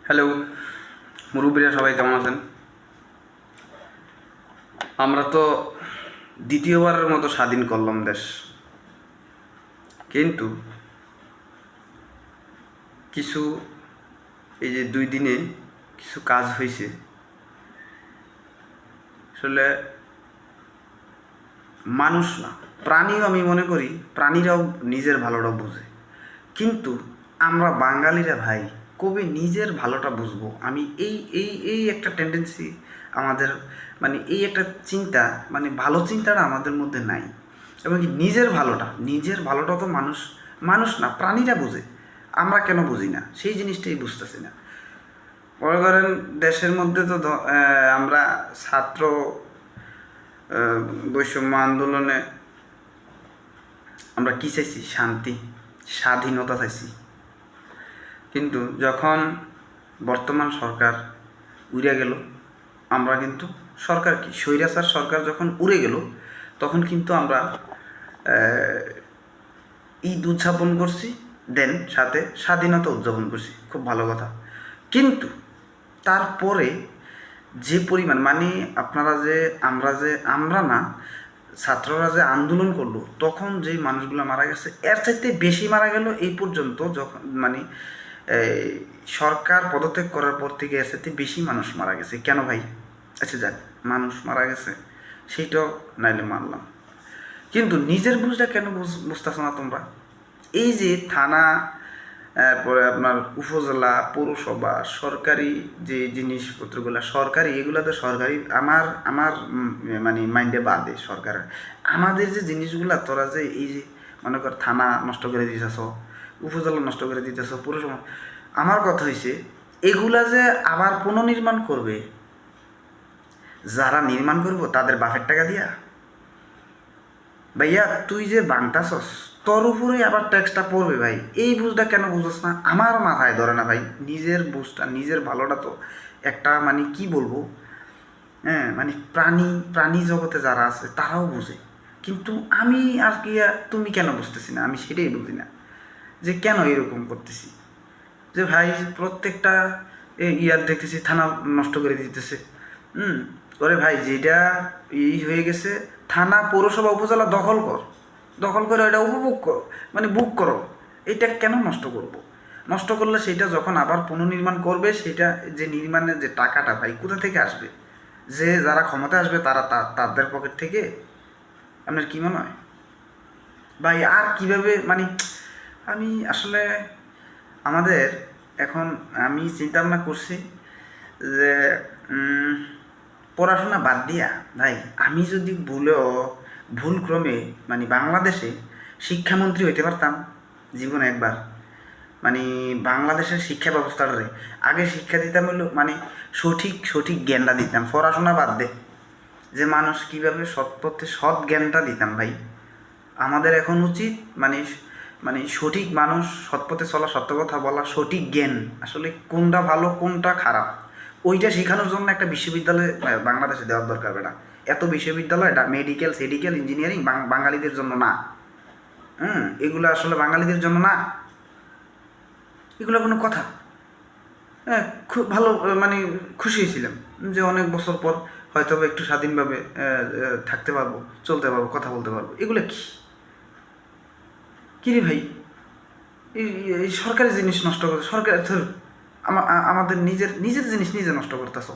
Hello মুরব্বীরা, সবাই কেমন আছেন? আমরা তো দ্বিতীয়বারের মতো স্বাধীন করলাম দেশ, কিন্তু কিছু এই যে 2 দিনে কিছু কাজ হয়েছে। আসলে মানুষ না, প্রাণীও আমি মনে করি প্রাণীরাও নিজের ভালোটা বুঝে, কিন্তু আমরা বাঙালিরা ভাই কবে নিজের ভালোটা বুঝবো? আমি এই এই এই একটা টেন্ডেন্সি আমাদের, মানে এই একটা চিন্তা, মানে ভালো চিন্তাটা আমাদের মধ্যে নাই। এবং কি নিজের ভালোটা তো মানুষ মানুষ না, প্রাণীরা বুঝে, আমরা কেন বুঝি না সেই জিনিসটাই বুঝতেছি না। মনে করেন দেশের মধ্যে তো আমরা ছাত্র বৈষম্য আন্দোলনে আমরা কী চাইছি? শান্তি, স্বাধীনতা চাইছি। কিন্তু যখন বর্তমান সরকার উড়ে গেল, আমরা কিন্তু সরকার কি স্বৈরাচার সরকার যখন উড়ে গেল, তখন কিন্তু আমরা ঈদ উদযাপন করছি, দেন সাথে স্বাধীনতা উদযাপন করছি, খুব ভালো কথা। কিন্তু তারপরে যে পরিমাণ, মানে আপনারা যে আমরা না, ছাত্ররা যে আন্দোলন করলো, তখন যেই মানুষগুলো মারা গেছে এর চাইতে বেশি মারা গেল এই পর্যন্ত, যখন মানে সরকার পদত্যাগ করার পর থেকে এর চাইতে বেশি মানুষ মারা গেছে। কেন ভাই? আচ্ছা যাক, মানুষ মারা গেছে সেইটাও নাইলে মানলাম, কিন্তু নিজের বুঝটা কেন বুঝতেছো না তোমরা? এই যে থানা, তারপরে আপনার উপজেলা, পৌরসভা, সরকারি যে জিনিসপত্রগুলো সরকারি, এগুলো তো সরকারি, আমার আমার মানে মাইন্ডে বাদে সরকার। আমাদের যে জিনিসগুলো তোরা যে এই যে মনে কর থানা নষ্ট করে দিতেছ, উপজেলা নষ্ট করে দিতেছ, পৌরসভা, আমার কথা হয়েছে এগুলা যে আবার পুনর্নির্মাণ করবে, যারা নির্মাণ করবো তাদের বাপের টাকা দিয়া। ভাইয়া তুই যে বাংতাছস, তোর উপরে আবার ট্যাক্সটা পড়বে ভাই, এই বুঝটা কেন বুঝোস না? আমার মাথায় ধরে না ভাই, নিজের বুঝটা, নিজের ভালোটা তো একটা, মানে কি বলবো, হ্যাঁ, মানে প্রাণী জগতে যারা আছে তারাও বুঝে, কিন্তু আমি আর কি, তুমি কেন বুঝতেছি না? আমি সেটাই বুঝি না যে কেন এরকম করতেছি। যে ভাই প্রত্যেকটা ইয়ার দেখতেছি থানা নষ্ট করে দিতেছে। হুম। ওরে ভাই, যেটা হয়ে গেছে, থানা, পৌরসভা, উপজেলা দখল কর, দখল করে ওটা উপভোগ কর, মানে বুক করো। এটা কেন নষ্ট করব? নষ্ট করলে সেটা যখন আবার পুনর্নির্মাণ করবে, সেটা যে নির্মাণের যে টাকাটা ভাই কোথা থেকে আসবে? যে যারা ক্ষমতা আসবে তারা তাদের পকেট থেকে? আপনার কি মনে হয় ভাই? আর কিভাবে, মানে আমি আসলে আমাদের এখন, আমি চিন্তা ভাবনা করছি যে পড়াশোনা বাদ দিয়া ভাই, আমি যদি ভুলক্রমে মানে বাংলাদেশে শিক্ষামন্ত্রী হইতে পারতাম জীবনে একবার, মানে বাংলাদেশের শিক্ষা ব্যবস্থাটারে আগে শিক্ষা দিতাম হলো, মানে সঠিক সঠিক জ্ঞানটা দিতাম, পড়াশোনা বাদ দে, যে মানুষ কীভাবে সৎ পথে সৎ জ্ঞানটা দিতাম ভাই। আমাদের এখন উচিত মানে মানে সঠিক মানুষ, সৎপথে চলা, সত্য কথা বলা, সঠিক জ্ঞান, আসলে কোনটা ভালো কোনটা খারাপ, ওইটা শেখানোর জন্য একটা বিশ্ববিদ্যালয় বাংলাদেশে দেওয়ার দরকার বেটা। এত বিশ্ববিদ্যালয়, মেডিকেল, সেডিকেল, ইঞ্জিনিয়ারিং বাঙালিদের জন্য না। এগুলো আসলে বাঙালিদের জন্য না, এগুলো কোনো কথা? হ্যাঁ, খুব ভালো, মানে খুশি হয়েছিলাম যে অনেক বছর পর হয়তো একটু স্বাধীনভাবে থাকতে পারবো, চলতে পারবো, কথা বলতে পারবো। এগুলো কি কী রে ভাই? এই এই সরকারি জিনিস নষ্ট করতে, সরকার আমাদের নিজের নিজের জিনিস নিজে নষ্ট করতেছ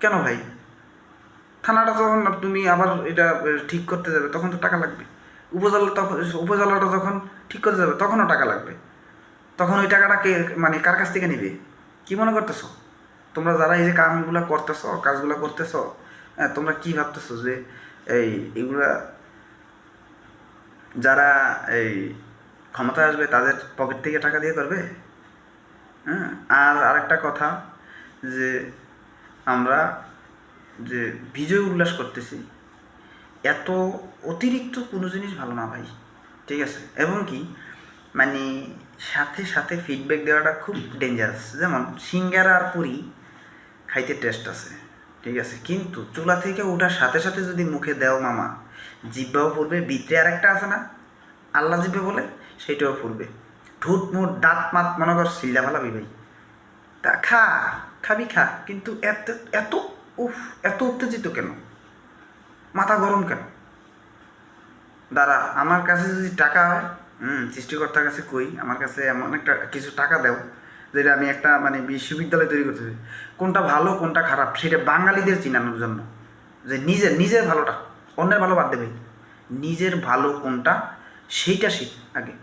কেন ভাই? থানাটা যখন তুমি আবার এটা ঠিক করতে যাবে তখন তো টাকা লাগবে। উপজেলাটা যখন ঠিক করতে যাবে তখনও টাকা লাগবে। তখন ওই টাকাটা কে, মানে কার কাছ থেকে নেবে? কি মনে করতেছ তোমরা যারা এই যে কাজগুলো করতেছ? হ্যাঁ, তোমরা কি ভাবতেছো যে এই এগুলা যারা এই ক্ষমতায় আসবে তাদের পকেট থেকে টাকা দিয়ে করবে? হ্যাঁ। আর আরেকটা কথা, যে আমরা যে বিজয় উল্লাস করতেছি, এত অতিরিক্ত কোনো জিনিস ভালো না ভাই, ঠিক আছে? এবং কি, মানে সাথে সাথে ফিডব্যাক দেওয়াটা খুব ডেঞ্জারাস। যেমন সিঙ্গারা আর পুরি খাইতে টেস্ট আছে, ঠিক আছে, কিন্তু চুলা থেকে ওঠার সাথে সাথে যদি মুখে দেও মামা, জিব্বাও পড়বে, ভিতরে আরেকটা আছে না আল্লাহ জিব্বে বলে, সেটাও পড়বে, ঠুট মুট দাঁত মাত মনে কর সিল্লা ভালাবি ভাই। তা খাবি খা, কিন্তু এত এত উফ, এত উত্তেজিত কেন, মাথা গরম কেন? দাঁড়া, আমার কাছে যদি টাকা হয়, সৃষ্টিকর্তার কাছে কই আমার কাছে এমন একটা কিছু টাকা দাও যেটা আমি একটা মানে বিশ্ববিদ্যালয় তৈরি করতে চাই। কোনটা ভালো কোনটা খারাপ সেটা বাঙালিদের চিনানোর জন্য, যে নিজের নিজের ভালোটা, অন্যের ভালো বাদ দেবে, নিজের ভালো কোনটা সেইটা শিখ আগে।